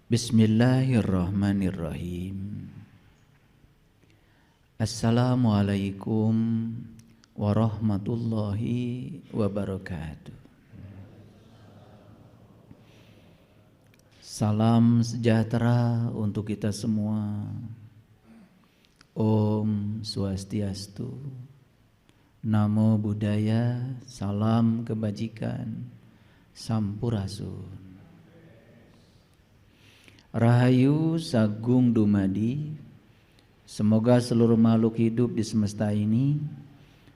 Bismillahirrahmanirrahim. Assalamualaikum warahmatullahi wabarakatuh. Salam sejahtera untuk kita semua. Om Swastiastu. Namo Buddhaya. Salam kebajikan. Sampurasun. Rahayu Sagung Dumadi. Semoga seluruh makhluk hidup di semesta ini,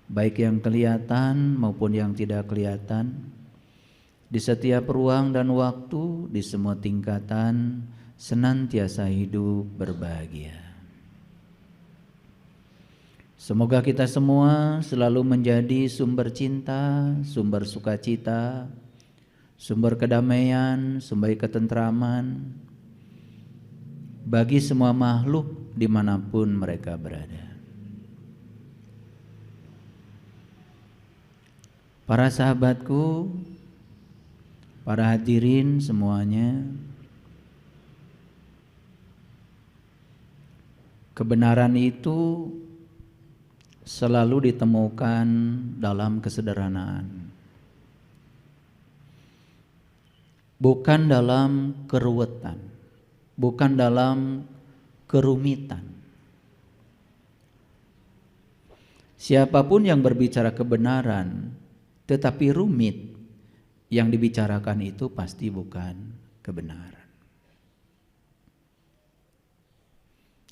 baik yang kelihatan maupun yang tidak kelihatan, di setiap ruang dan waktu, di semua tingkatan, senantiasa hidup berbahagia. Semoga kita semua selalu menjadi sumber cinta, sumber sukacita, sumber kedamaian, sumber ketentraman bagi semua makhluk dimanapun mereka berada. Para sahabatku, para hadirin semuanya, kebenaran itu selalu ditemukan dalam kesederhanaan, bukan dalam keruwetan, bukan dalam kerumitan. Siapapun yang berbicara kebenaran tetapi rumit, yang dibicarakan itu pasti bukan kebenaran.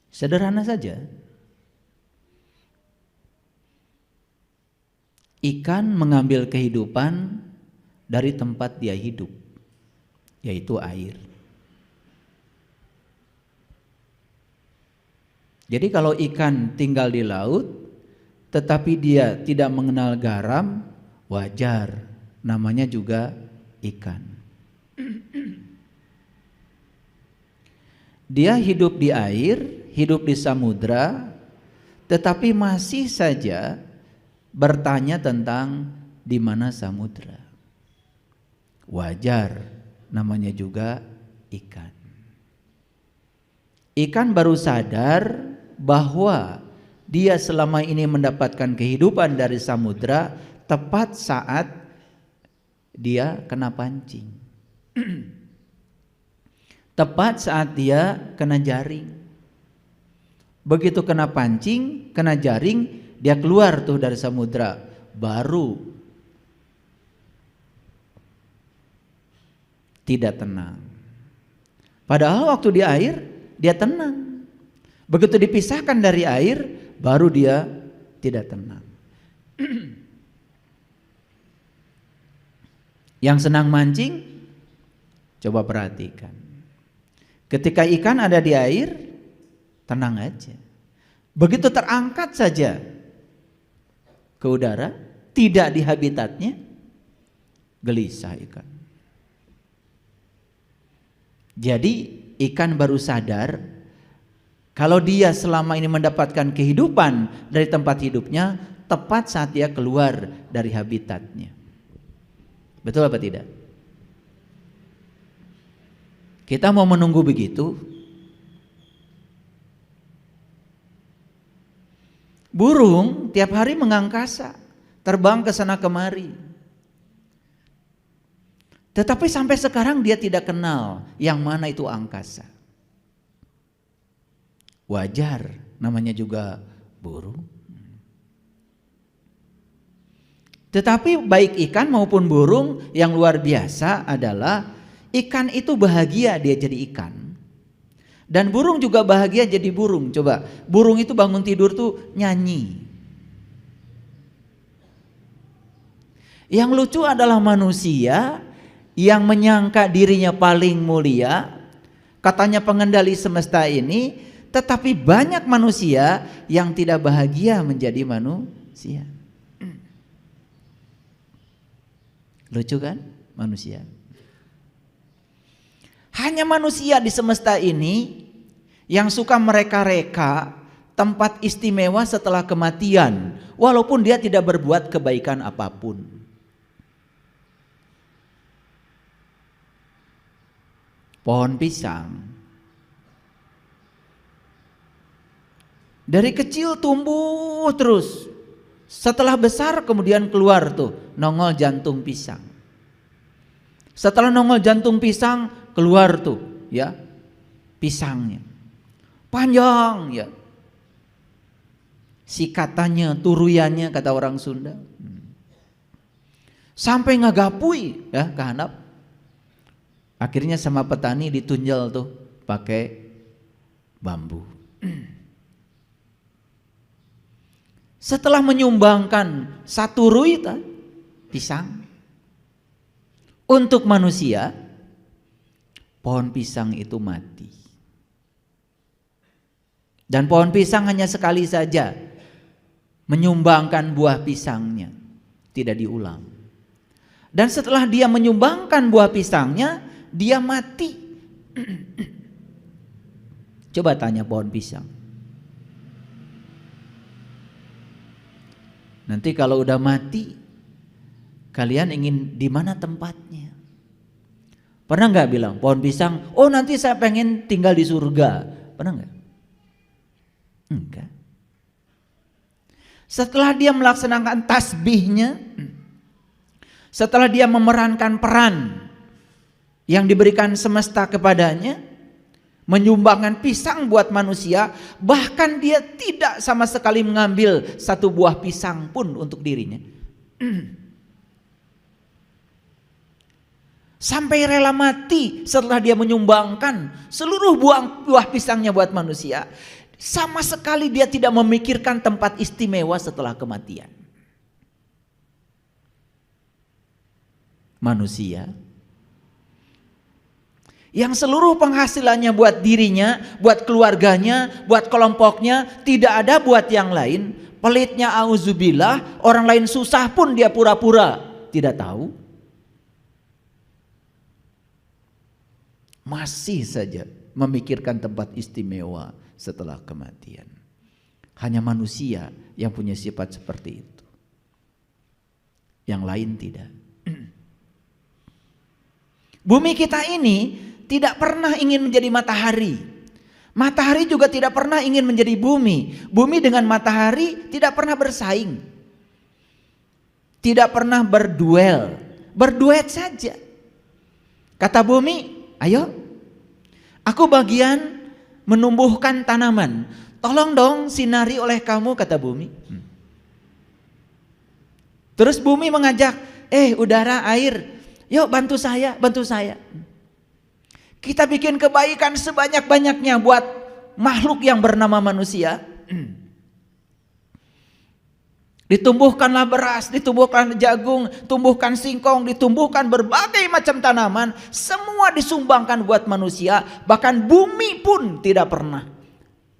Sederhana saja. Ikan mengambil kehidupan dari tempat dia hidup, yaitu air. Jadi kalau ikan tinggal di laut tetapi dia tidak mengenal garam, wajar, namanya juga ikan. Dia hidup di air, hidup di samudra, tetapi masih saja bertanya tentang di mana samudra. Wajar, namanya juga ikan. Ikan baru sadar bahwa dia selama ini mendapatkan kehidupan dari samudra tepat saat dia kena pancing. Tepat saat dia kena jaring. Begitu kena pancing, kena jaring, dia keluar tuh dari samudra, baru tidak tenang. Padahal waktu di air dia tenang. Begitu dipisahkan dari air, baru dia tidak tenang. Yang senang mancing, coba perhatikan. Ketika ikan ada di air, tenang aja. Begitu terangkat saja ke udara, tidak di habitatnya, gelisah ikan. Jadi ikan baru sadar kalau dia selama ini mendapatkan kehidupan dari tempat hidupnya tepat saat dia keluar dari habitatnya. Betul apa tidak? Kita mau menunggu begitu? Burung tiap hari mengangkasa, terbang ke sana kemari. Tetapi sampai sekarang dia tidak kenal yang mana itu angkasa. Wajar, namanya juga burung. Tetapi baik ikan maupun burung yang luar biasa adalah ikan itu bahagia dia jadi ikan. Dan burung juga bahagia jadi burung. Coba, burung itu bangun tidur tuh nyanyi. Yang lucu adalah manusia yang menyangka dirinya paling mulia, katanya pengendali semesta ini, tetapi banyak manusia yang tidak bahagia menjadi manusia. Lucu kan manusia? Hanya manusia di semesta ini yang suka mereka-reka tempat istimewa setelah kematian, walaupun dia tidak berbuat kebaikan apapun. pohon pisang. Dari kecil tumbuh terus. Setelah besar kemudian keluar tuh nongol jantung pisang. Setelah nongol jantung pisang keluar tuh ya pisangnya. Panjang ya. Sikatannya, turuyannya kata orang Sunda. Sampai ngagapui ya kehandap. Akhirnya sama petani ditunjal tuh pakai bambu. Setelah menyumbangkan satu ruita pisang untuk manusia, pohon pisang itu mati. Dan pohon pisang hanya sekali saja menyumbangkan buah pisangnya, tidak diulang. Dan setelah dia menyumbangkan buah pisangnya, dia mati. Coba tanya pohon pisang. Nanti kalau udah mati, kalian ingin di mana tempatnya? Pernah nggak bilang pohon pisang, oh nanti saya pengen tinggal di surga? Pernah nggak? Enggak. Setelah dia melaksanakan tasbihnya, setelah dia memerankan peran yang diberikan semesta kepadanya, menyumbangkan pisang buat manusia, bahkan dia tidak sama sekali mengambil satu buah pisang pun untuk dirinya. Sampai rela mati setelah dia menyumbangkan seluruh buah pisangnya buat manusia. Sama sekali dia tidak memikirkan tempat istimewa setelah kematian. Manusia yang seluruh penghasilannya buat dirinya, buat keluarganya, buat kelompoknya, tidak ada buat yang lain. Pelitnya auzubillah, orang lain susah pun dia pura-pura tidak tahu. Masih saja memikirkan tempat istimewa setelah kematian. Hanya manusia yang punya sifat seperti itu. Yang lain tidak. Bumi kita ini tidak pernah ingin menjadi matahari. Matahari juga tidak pernah ingin menjadi bumi. Bumi dengan matahari tidak pernah bersaing. Tidak pernah berduel. Berduet saja. Kata bumi, ayo, aku bagian menumbuhkan tanaman. Tolong dong sinari oleh kamu, kata bumi. Terus bumi mengajak, udara, air, yuk bantu saya, bantu saya. Kita bikin kebaikan sebanyak-banyaknya buat makhluk yang bernama manusia. Ditumbuhkanlah beras, ditumbuhkan jagung, tumbuhkan singkong, ditumbuhkan berbagai macam tanaman. Semua disumbangkan buat manusia. Bahkan bumi pun tidak pernah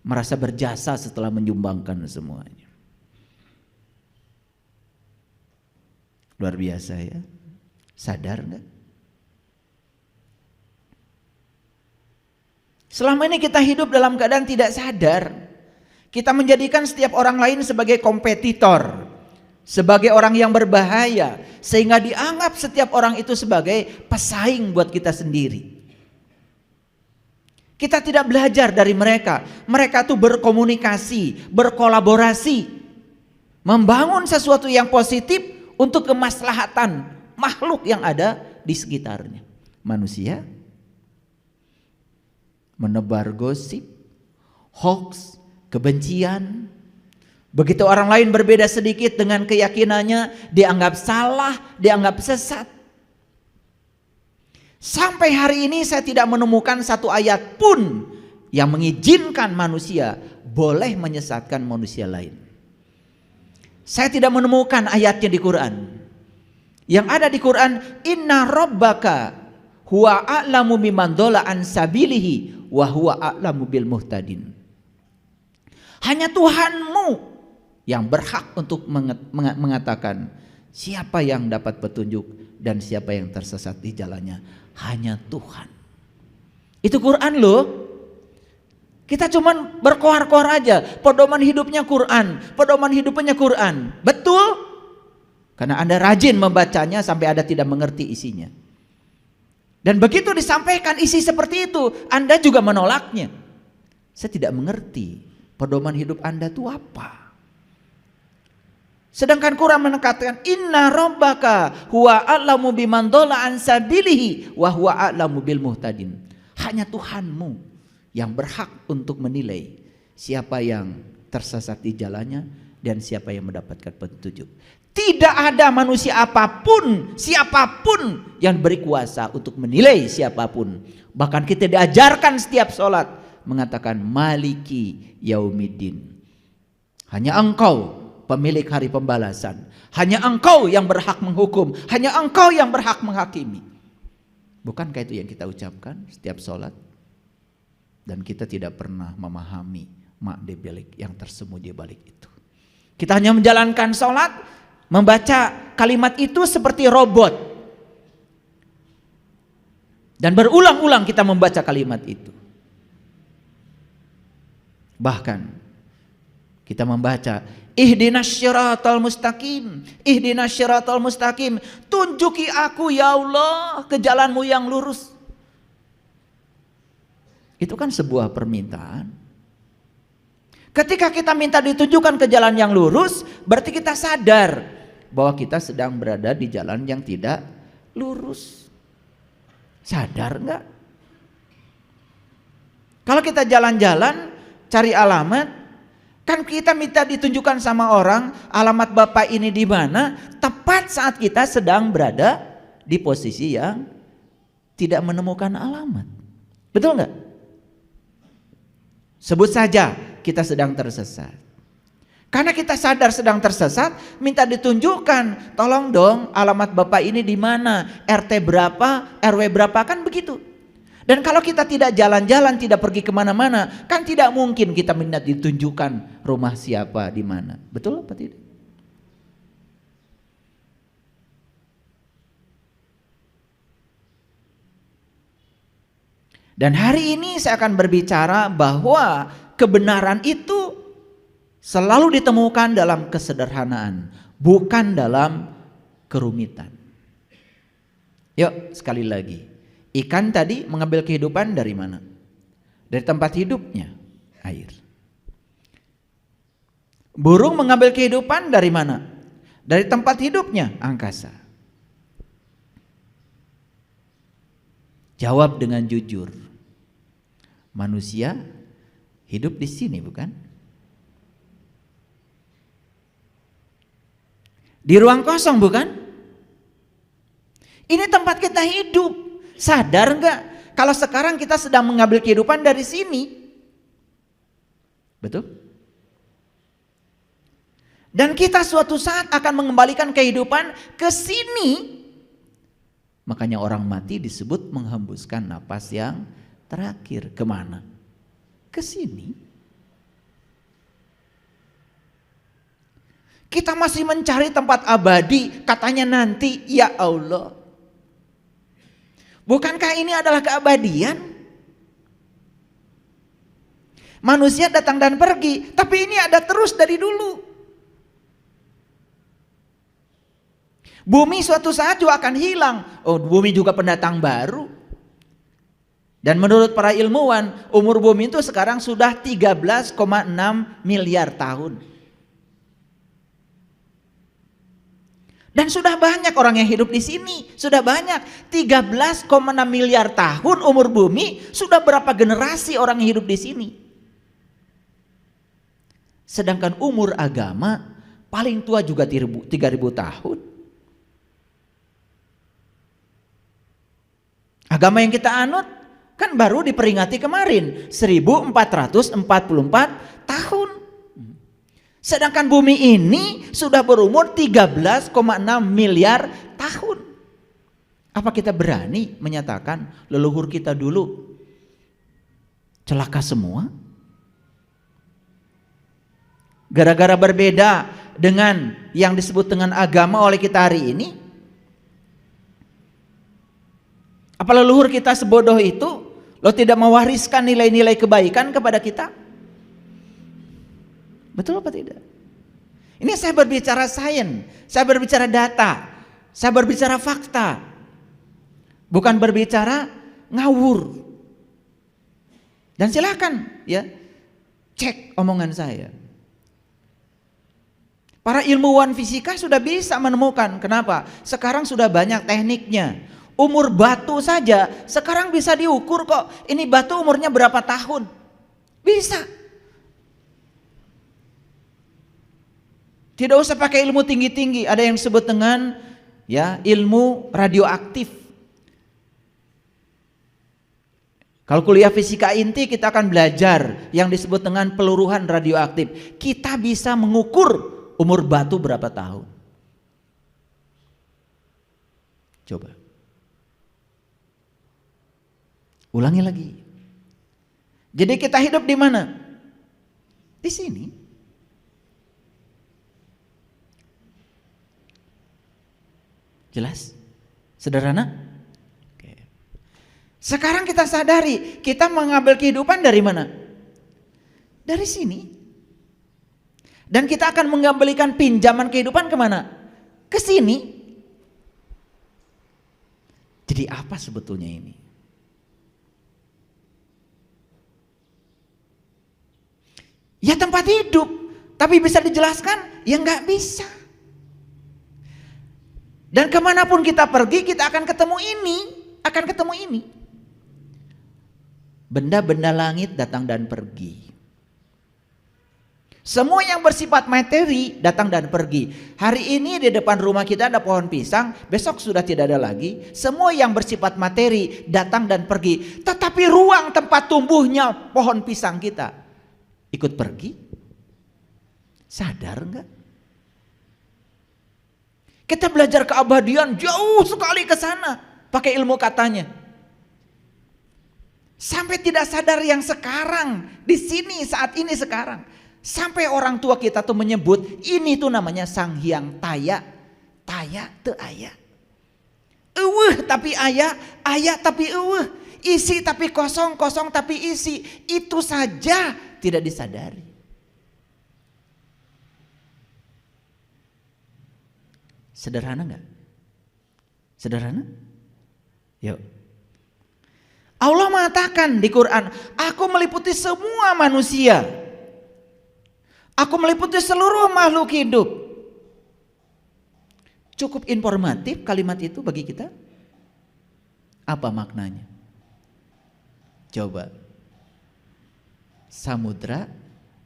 merasa berjasa setelah menyumbangkan semuanya. Luar biasa ya. Sadar enggak? Selama ini kita hidup dalam keadaan tidak sadar. Kita menjadikan setiap orang lain sebagai kompetitor, sebagai orang yang berbahaya, sehingga dianggap setiap orang itu sebagai pesaing buat kita sendiri. Kita tidak belajar dari mereka. Mereka tuh berkomunikasi, berkolaborasi, membangun sesuatu yang positif untuk kemaslahatan makhluk yang ada di sekitarnya. Manusia menebar gosip, hoax, kebencian. Begitu orang lain berbeda sedikit dengan keyakinannya, dianggap salah, dianggap sesat. Sampai hari ini saya tidak menemukan satu ayat pun yang mengizinkan manusia boleh menyesatkan manusia lain. Saya tidak menemukan ayatnya di Quran. Yang ada di Quran, inna rabbaka huwa a'lamu biman dhalla an sabilihi wa huwa a'lamu bil muhtadin. Hanya Tuhanmu yang berhak untuk mengatakan siapa yang dapat petunjuk dan siapa yang tersesat di jalannya. Hanya Tuhan. Itu Quran loh. Kita cuman berkoar-koar aja. Pedoman hidupnya Quran. Pedoman hidupnya Quran. Betul? Karena Anda rajin membacanya sampai Anda tidak mengerti isinya. Dan begitu disampaikan isi seperti itu, Anda juga menolaknya. Saya tidak mengerti pedoman hidup Anda itu apa. Sedangkan Quran menekankan inna rabbaka huwa a'lamu biman dhalla an sabilihi wa huwa a'lamu bil muhtadin. Hanya Tuhanmu yang berhak untuk menilai siapa yang tersesat di jalannya dan siapa yang mendapatkan petunjuk. Tidak ada manusia apapun, siapapun yang beri kuasa untuk menilai siapapun. Bahkan kita diajarkan setiap sholat mengatakan maliki yaumiddin. Hanya Engkau pemilik hari pembalasan. Hanya Engkau yang berhak menghukum. Hanya Engkau yang berhak menghakimi. Bukankah itu yang kita ucapkan setiap sholat? Dan kita tidak pernah memahami makna balik yang tersembunyi balik itu. Kita hanya menjalankan sholat, membaca kalimat itu seperti robot. Dan berulang-ulang kita membaca kalimat itu. Bahkan kita membaca ihdinas syiratal mustaqim, ihdinas syiratal mustaqim, tunjuki aku ya Allah ke jalanmu yang lurus. Itu kan sebuah permintaan. Ketika kita minta ditunjukkan ke jalan yang lurus, berarti kita sadar bahwa kita sedang berada di jalan yang tidak lurus. Sadar enggak? Kalau kita jalan-jalan cari alamat, kan kita minta ditunjukkan sama orang alamat Bapak ini di mana, tepat saat kita sedang berada di posisi yang tidak menemukan alamat. Betul enggak? Sebut saja kita sedang tersesat. Karena kita sadar sedang tersesat, minta ditunjukkan, tolong dong alamat Bapak ini di mana, RT berapa, RW berapa, kan begitu. Dan kalau kita tidak jalan-jalan, tidak pergi kemana-mana, kan tidak mungkin kita minta ditunjukkan rumah siapa di mana. Betul apa tidak? Dan hari ini saya akan berbicara bahwa kebenaran itu selalu ditemukan dalam kesederhanaan, bukan dalam kerumitan. Yuk sekali lagi, ikan tadi mengambil kehidupan dari mana? Dari tempat hidupnya, air. Burung mengambil kehidupan dari mana? Dari tempat hidupnya, angkasa. Jawab dengan jujur. Manusia hidup di sini bukan? Di ruang kosong bukan? Ini tempat kita hidup. Sadar enggak? Kalau sekarang kita sedang mengambil kehidupan dari sini. Betul? Dan kita suatu saat akan mengembalikan kehidupan ke sini. Makanya orang mati disebut menghembuskan napas yang terakhir. Kemana? Ke sini. Kita masih mencari tempat abadi, katanya nanti, ya Allah. Bukankah ini adalah keabadian? Manusia datang dan pergi, tapi ini ada terus dari dulu. Bumi suatu saat juga akan hilang. Oh, bumi juga pendatang baru. Dan menurut para ilmuwan, umur bumi itu sekarang sudah 13,6 miliar tahun. Dan sudah banyak orang yang hidup di sini. Sudah banyak. 13,6 miliar tahun umur bumi. Sudah berapa generasi orang yang hidup di sini. Sedangkan umur agama paling tua juga 3.000 tahun. Agama yang kita anut kan baru diperingati kemarin 1444 tahun. Sedangkan bumi ini sudah berumur 13,6 miliar tahun. Apa kita berani menyatakan leluhur kita dulu celaka semua? Gara-gara berbeda dengan yang disebut dengan agama oleh kita hari ini? Apa leluhur kita sebodoh itu? Lo tidak mewariskan nilai-nilai kebaikan kepada kita? Betul apa tidak? Ini saya berbicara sains, saya berbicara data, saya berbicara fakta. bukan berbicara ngawur. Dan silakan ya cek omongan saya. Para ilmuwan fisika sudah bisa menemukan. Kenapa? Sekarang sudah banyak tekniknya. Umur batu saja sekarang bisa diukur kok. Ini batu umurnya berapa tahun? Bisa. Tidak usah pakai ilmu tinggi-tinggi. Ada yang disebut dengan ya ilmu radioaktif. Kalau kuliah fisika inti kita akan belajar yang disebut dengan peluruhan radioaktif. Kita bisa mengukur umur batu berapa tahun. Coba. Ulangi lagi. Jadi kita hidup di mana? Di sini. Jelas? Sederhana? Sekarang kita sadari, kita mengambil kehidupan dari mana? Dari sini. Dan kita akan mengembalikan pinjaman kehidupan kemana? Ke sini. Jadi apa sebetulnya ini? Ya tempat hidup. Tapi bisa dijelaskan? Ya nggak bisa. Dan kemanapun kita pergi, kita akan ketemu ini. Akan ketemu ini. Benda-benda langit datang dan pergi. Semua yang bersifat materi datang dan pergi. Hari ini di depan rumah kita ada pohon pisang, besok sudah tidak ada lagi. Semua yang bersifat materi datang dan pergi. Tetapi ruang tempat tumbuhnya pohon pisang kita ikut pergi. Sadar enggak? Kita belajar keabadian jauh sekali ke sana pakai ilmu katanya. Sampai tidak sadar yang sekarang, di sini, saat ini sekarang. Sampai orang tua kita tuh menyebut, ini tuh namanya Sang Hyang Taya. Taya teu aya. Eueuh tapi aya, aya tapi eueuh. Isi tapi kosong, kosong tapi isi. Itu saja tidak disadari. Sederhana enggak? Sederhana? Yuk. Allah mengatakan di Quran, aku meliputi semua manusia. Aku meliputi seluruh makhluk hidup. Cukup informatif kalimat itu bagi kita? Apa maknanya? Coba. Samudra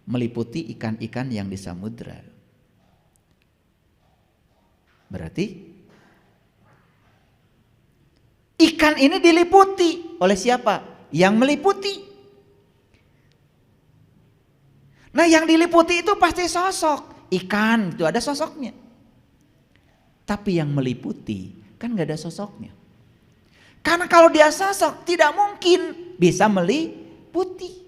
meliputi ikan-ikan yang di samudra. Berarti ikan ini diliputi oleh siapa? Yang meliputi. Nah yang diliputi itu pasti sosok. Ikan itu ada sosoknya. Tapi yang meliputi kan gak ada sosoknya. Karena kalau dia sosok tidak mungkin bisa meliputi.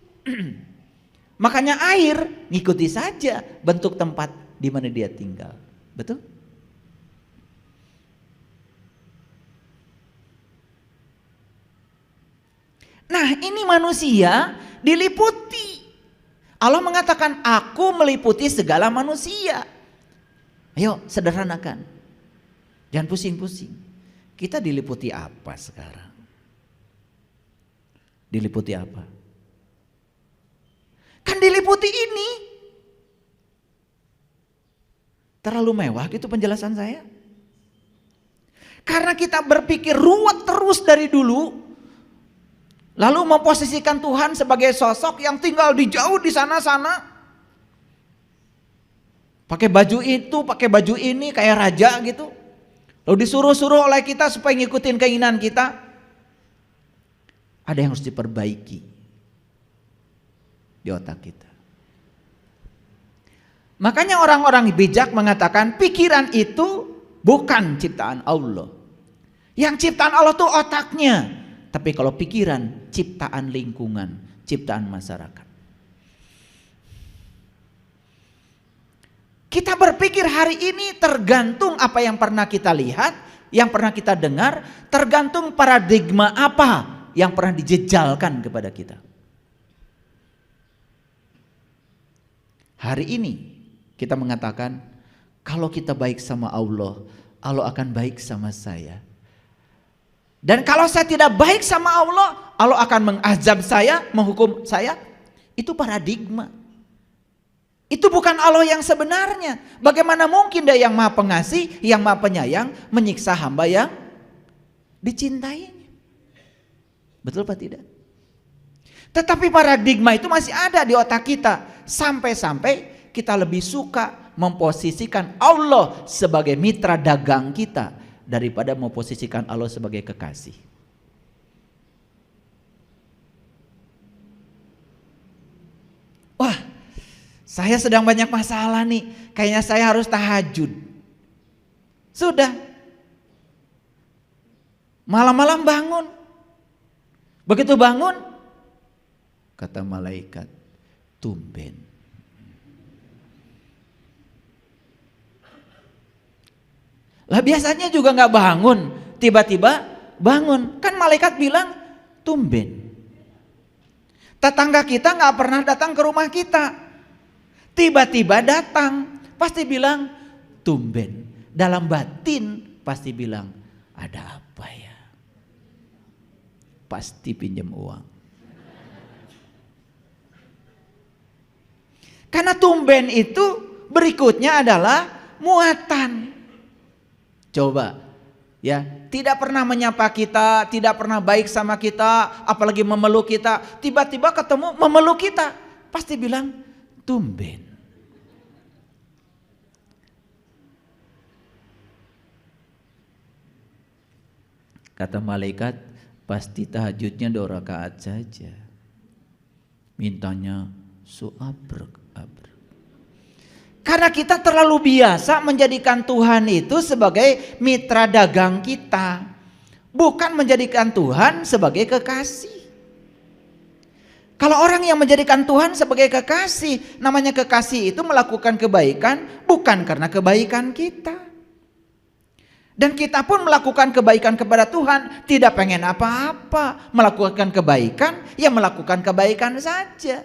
Makanya air ngikuti saja bentuk tempat di mana dia tinggal. Betul? Nah ini manusia diliputi. Allah mengatakan aku meliputi segala manusia. Ayo sederhanakan. Jangan pusing-pusing. Kita diliputi apa sekarang? Diliputi apa? Kan diliputi ini. Terlalu mewah gitu penjelasan saya. Karena kita berpikir ruwet terus dari dulu. Lalu memposisikan Tuhan sebagai sosok yang tinggal di jauh di sana-sana. Pakai baju itu, pakai baju ini kayak raja gitu. Lalu disuruh-suruh oleh kita supaya ngikutin keinginan kita. Ada yang harus diperbaiki di otak kita. Makanya orang-orang bijak mengatakan pikiran itu bukan ciptaan Allah. Yang ciptaan Allah itu otaknya. Tapi kalau pikiran, ciptaan lingkungan, ciptaan masyarakat. Kita berpikir hari ini tergantung apa yang pernah kita lihat, yang pernah kita dengar, tergantung paradigma apa yang pernah dijejalkan kepada kita. Hari ini kita mengatakan, kalau kita baik sama Allah, Allah akan baik sama saya. Dan kalau saya tidak baik sama Allah, Allah akan mengazab saya, menghukum saya. Itu paradigma. Itu bukan Allah yang sebenarnya. Bagaimana mungkin Dia yang Maha Pengasih, yang Maha Penyayang menyiksa hamba yang dicintainya? Betul apa tidak? Tetapi paradigma itu masih ada di otak kita. Sampai-sampai kita lebih suka memposisikan Allah sebagai mitra dagang kita daripada memposisikan Allah sebagai kekasih. Wah, saya sedang banyak masalah nih, kayaknya saya harus tahajud. Sudah, malam-malam bangun. Begitu bangun, kata malaikat, tumben. Lah biasanya juga nggak bangun, tiba-tiba bangun. Kan malaikat bilang tumben. Tetangga kita nggak pernah datang ke rumah kita, tiba-tiba datang, pasti bilang tumben. Dalam batin pasti bilang ada apa ya? Pasti pinjam uang. Karena tumben itu berikutnya adalah muatan. Coba ya, tidak pernah menyapa kita, tidak pernah baik sama kita, apalagi memeluk kita, tiba-tiba ketemu memeluk kita, pasti bilang tumben. Kata malaikat, pasti tahajudnya 2 rakaat saja, mintanya suabrek. Karena kita terlalu biasa menjadikan Tuhan itu sebagai mitra dagang kita, bukan menjadikan Tuhan sebagai kekasih. Kalau orang yang menjadikan Tuhan sebagai kekasih, namanya kekasih itu melakukan kebaikan bukan karena kebaikan kita. Dan kita pun melakukan kebaikan kepada Tuhan, tidak pengen apa-apa, melakukan kebaikan, ya melakukan kebaikan saja.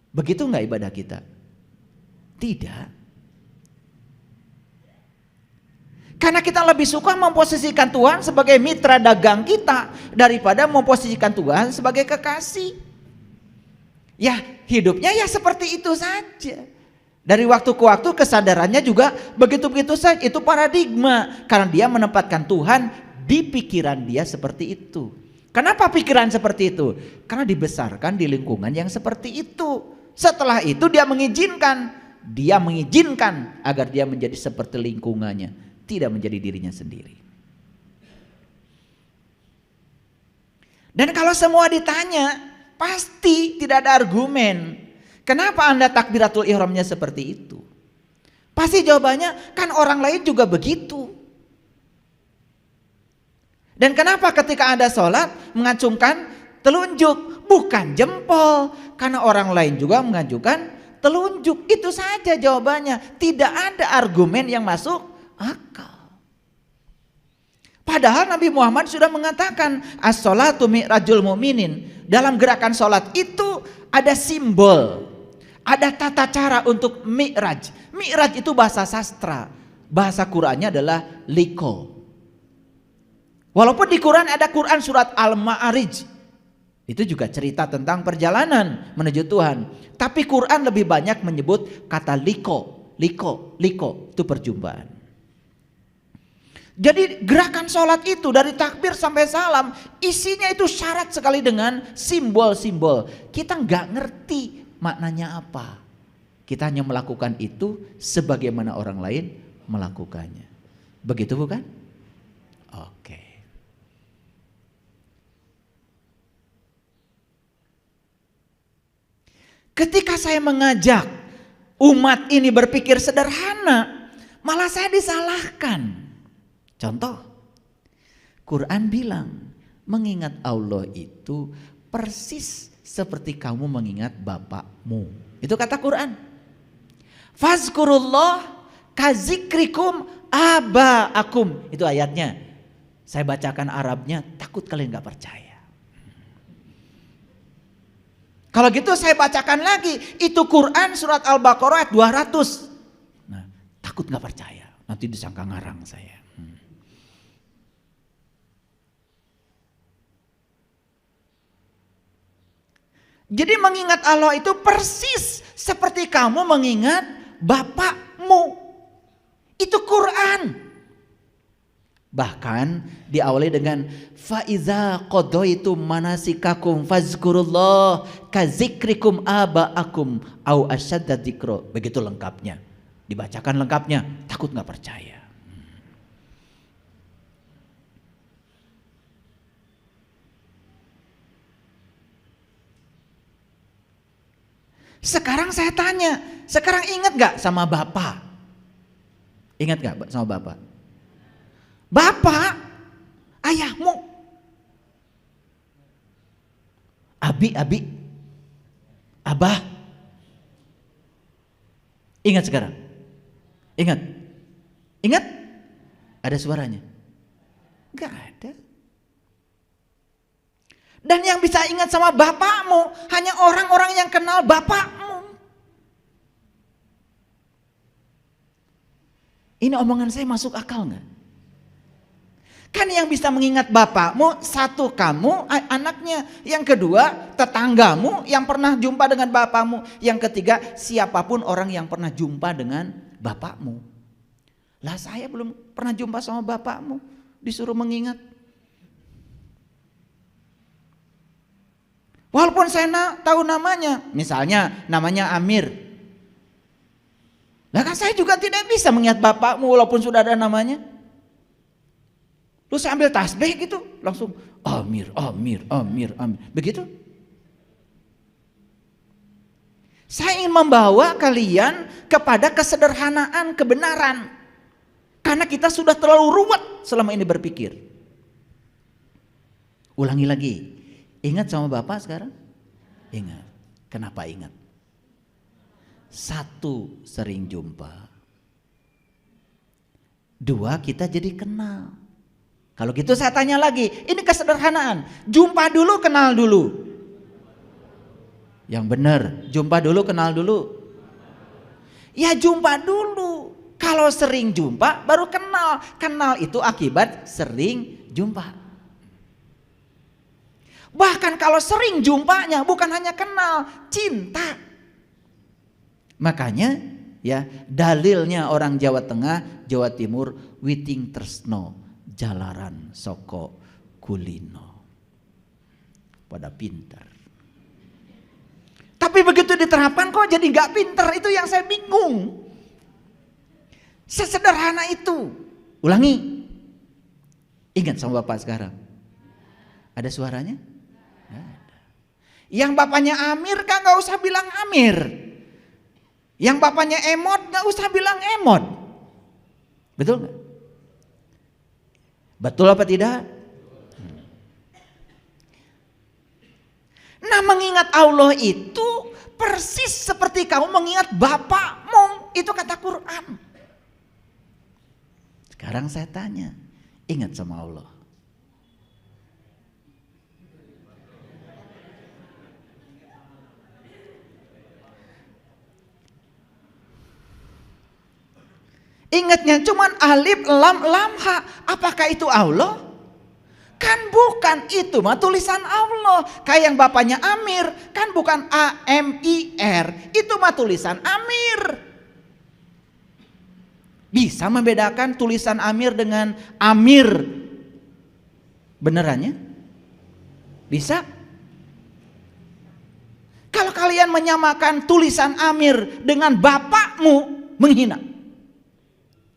Begitu enggak ibadah kita? Tidak. Karena kita lebih suka memposisikan Tuhan sebagai mitra dagang kita daripada memposisikan Tuhan sebagai kekasih. Ya, hidupnya ya seperti itu saja. Dari waktu ke waktu kesadarannya juga begitu-begitu saja. Itu paradigma, karena dia menempatkan Tuhan di pikiran dia seperti itu. Kenapa pikiran seperti itu? Karena dibesarkan di lingkungan yang seperti itu. Setelah itu dia mengizinkan agar dia menjadi seperti lingkungannya, tidak menjadi dirinya sendiri. Dan kalau semua ditanya, pasti tidak ada argumen. Kenapa Anda takbiratul ihramnya seperti itu? Pasti jawabannya, kan orang lain juga begitu. Dan kenapa ketika Anda sholat mengacungkan telunjuk, bukan jempol? Karena orang lain juga mengajukan telunjuk. Itu saja jawabannya. Tidak ada argumen yang masuk akal. Padahal Nabi Muhammad sudah mengatakan as-sholatu mi'rajul mu'minin. Dalam gerakan sholat itu ada simbol, ada tata cara untuk mi'raj. Mi'raj itu bahasa sastra, bahasa Qur'annya adalah liko. Walaupun di Quran ada Quran surat Al-Ma'arij, itu juga cerita tentang perjalanan menuju Tuhan. Tapi Quran lebih banyak menyebut kata liko itu perjumpaan. Jadi gerakan sholat itu dari takbir sampai salam isinya itu syarat sekali dengan simbol-simbol. Kita nggak ngerti maknanya apa. Kita hanya melakukan itu sebagaimana orang lain melakukannya. Begitu bukan? Oke. Ketika saya mengajak umat ini berpikir sederhana, malah saya disalahkan. Contoh, Quran bilang mengingat Allah itu persis seperti kamu mengingat bapakmu. Itu kata Quran. Fazkurullah kazikrikum abaakum. Itu ayatnya. Saya bacakan Arabnya, takut kalian gak percaya. Kalau gitu saya bacakan lagi. Itu Quran surat Al-Baqarah ayat 200. Nah, takut gak percaya. Nanti disangka ngarang saya. Jadi mengingat Allah itu persis seperti kamu mengingat bapakmu. Itu Quran. Bahkan diawali dengan faiza qadaitum manasikakum fazkurullah kazikrikum abaakum au asyadda dzikra. Begitu lengkapnya. Dibacakan lengkapnya, takut nggak percaya. Sekarang saya tanya, sekarang ingat gak sama bapak? Ingat gak sama bapak? Bapak, ayahmu, abi, abah. Ingat sekarang? Ingat? Ingat? Ada suaranya? Gak ada. Dan yang bisa ingat sama bapakmu hanya orang-orang yang kenal bapakmu. Ini omongan saya masuk akal nggak? Kan yang bisa mengingat bapakmu satu kamu anaknya, yang kedua tetanggamu yang pernah jumpa dengan bapakmu, yang ketiga siapapun orang yang pernah jumpa dengan bapakmu. Lah saya belum pernah jumpa sama bapakmu, disuruh mengingat. Walaupun saya tahu namanya, misalnya namanya Amir. Lah kan saya juga tidak bisa mengingat bapakmu walaupun sudah ada namanya. Lu saya ambil tasbih gitu, langsung Amir. Begitu. Saya ingin membawa kalian kepada kesederhanaan kebenaran. Karena kita sudah terlalu ruwet selama ini berpikir. Ulangi lagi. Ingat sama bapak sekarang? Ingat. Kenapa ingat? Satu, sering jumpa. Dua, kita jadi kenal. Kalau gitu saya tanya lagi, ini kesederhanaan. Jumpa dulu, kenal dulu. Yang benar, jumpa dulu, kenal dulu. Ya jumpa dulu. Kalau sering jumpa baru kenal. Kenal itu akibat sering jumpa. Bahkan kalau sering jumpanya bukan hanya kenal, cinta. Makanya ya dalilnya orang Jawa Tengah, Jawa Timur, witing tresno jalaran soko kulino. Pada pintar. Tapi begitu diterapkan kok jadi gak pintar, itu yang saya bingung. Sesederhana itu. Ulangi. Ingat sama bapak sekarang. Ada suaranya? Yang bapaknya Amir kan gak usah bilang Amir. Yang bapaknya Emod gak usah bilang Emod. Betul gak? Betul apa tidak? Nah mengingat Allah itu persis seperti kamu mengingat bapakmu. Itu kata Quran. Sekarang saya tanya, ingat sama Allah. Ingatnya cuman alif lam lam ha. Apakah itu Allah? Kan bukan, itu mah tulisan Allah. Kayak yang bapaknya Amir, kan bukan A-M-I-R. Itu mah tulisan Amir. Bisa membedakan tulisan Amir dengan Amir benerannya? Bisa? Kalau kalian menyamakan tulisan Amir dengan bapakmu, menghina.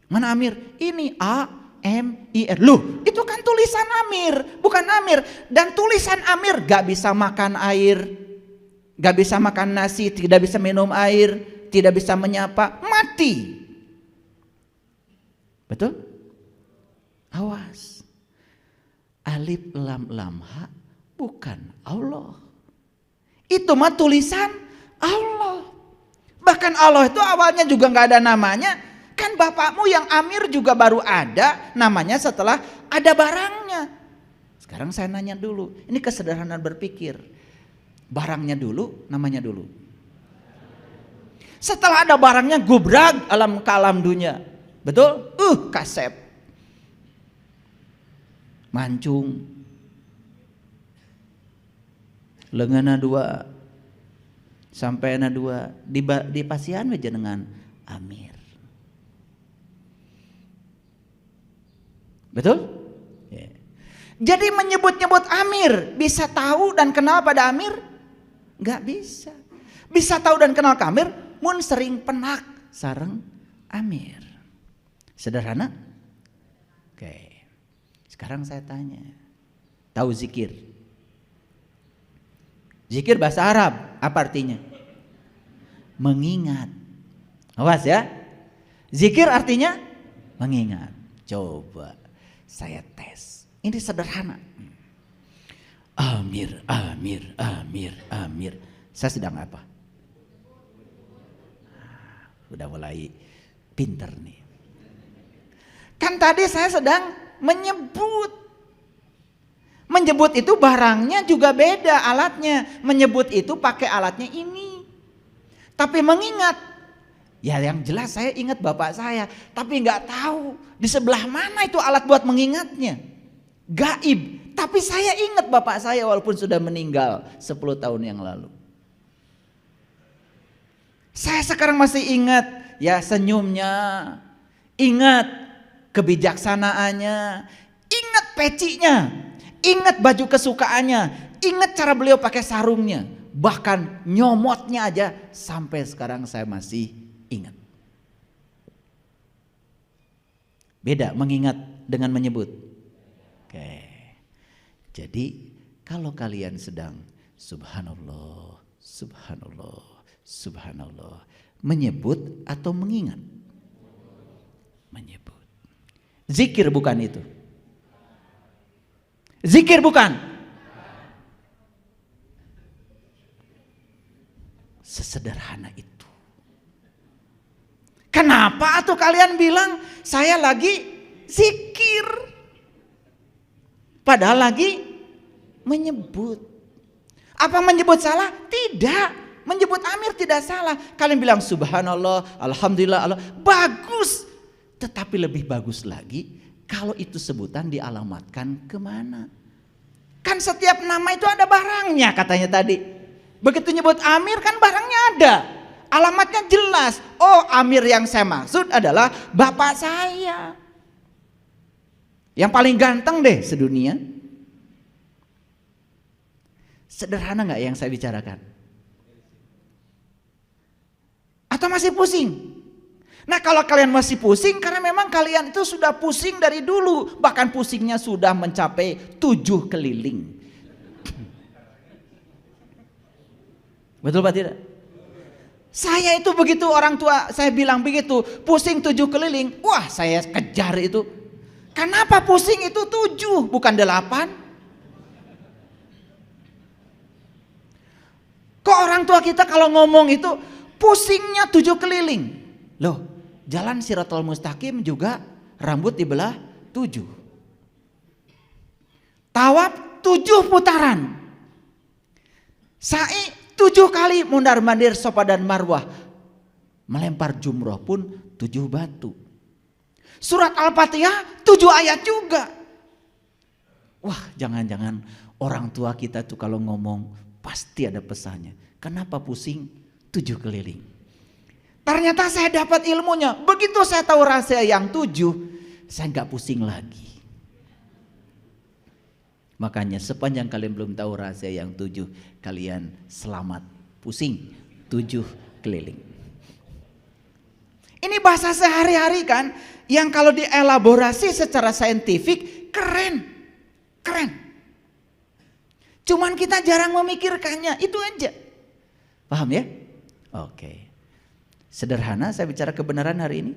Mana Amir? Ini A-M-I-R. Loh, itu kan tulisan Amir, bukan Amir. Dan tulisan Amir gak bisa makan air, gak bisa makan nasi, tidak bisa minum air, tidak bisa menyapa, mati. Betul? Awas. Alif lam lam ha bukan Allah. Itu mah tulisan Allah. Bahkan Allah itu awalnya juga gak ada namanya. Kan bapakmu yang Amir juga baru ada namanya setelah ada barangnya. Sekarang saya nanya dulu, ini kesederhanaan berpikir. Barangnya dulu, namanya dulu. Setelah ada barangnya gubrag alam kalam dunia. Betul? Kasep. Mancung. Lengana dua. Sampai na dua di pasian we jenengan Amir. Betul? Ya. Jadi menyebut-nyebut Amir, bisa tahu dan kenal pada Amir? Enggak bisa. Bisa tahu dan kenal ke Amir mun sering penak sareng Amir. Sederhana? Oke. Sekarang saya tanya. Tahu zikir? Zikir bahasa Arab, apa artinya? Mengingat. Awas ya. Zikir artinya mengingat. Coba saya tes. Ini sederhana. Amir, Amir, Amir, Amir. Saya sedang apa? Udah mulai pinter nih. Kan tadi saya sedang menyebut. Menyebut itu barangnya juga beda alatnya. Menyebut itu pakai alatnya ini. Tapi mengingat, ya yang jelas saya ingat bapak saya. Tapi nggak tahu di sebelah mana itu alat buat mengingatnya. Gaib. Tapi saya ingat bapak saya walaupun sudah meninggal 10 tahun yang lalu. Saya sekarang masih ingat ya senyumnya, ingat kebijaksanaannya, ingat pecinya, ingat baju kesukaannya, ingat cara beliau pakai sarungnya, bahkan nyomotnya aja sampai sekarang saya masih ingat. Beda mengingat dengan menyebut. Oke. Jadi kalau kalian sedang subhanallah, subhanallah, subhanallah, menyebut atau mengingat? Menyebut. Zikir bukan itu. Zikir bukan. Sesederhana itu. Kenapa tuh kalian bilang saya lagi zikir? Padahal lagi menyebut. Apa menyebut salah? Tidak. Menyebut Amir tidak salah. Kalian bilang subhanallah, alhamdulillah, Allah. Bagus. Tetapi lebih bagus lagi kalau itu sebutan dialamatkan kemana. Kan setiap nama itu ada barangnya katanya tadi. Begitu nyebut Amir kan barangnya ada. Alamatnya jelas. Oh, Amir yang saya maksud adalah bapak saya. Yang paling ganteng deh sedunia. Sederhana gak yang saya bicarakan? Atau masih pusing? Nah kalau kalian masih pusing karena memang kalian itu sudah pusing dari dulu. Bahkan pusingnya sudah mencapai 7 keliling. Betul Pak tidak? Saya itu begitu orang tua saya bilang begitu. Pusing 7 keliling. Wah saya kejar itu. Kenapa pusing itu 7 bukan 8? Kok orang tua kita kalau ngomong itu pusingnya 7 keliling. Loh, jalan Shirathul Mustaqim juga rambut dibelah 7. Tawaf 7 putaran. Sa'i 7 kali mondar-mandir Safa dan Marwah. Melempar jumroh pun 7 batu. Surat Al-Fatihah 7 ayat juga. Wah, jangan-jangan orang tua kita tuh kalau ngomong pasti ada pesannya. Kenapa pusing 7 keliling? Ternyata saya dapat ilmunya. Begitu saya tahu rahasia yang 7, saya nggak pusing lagi. Makanya sepanjang kalian belum tahu rahasia yang 7, kalian selamat pusing 7 keliling. Ini bahasa sehari-hari kan, yang kalau dielaborasi secara saintifik keren. Keren. Cuman kita jarang memikirkannya, itu aja. Paham ya? Oke. Sederhana saya bicara kebenaran hari ini.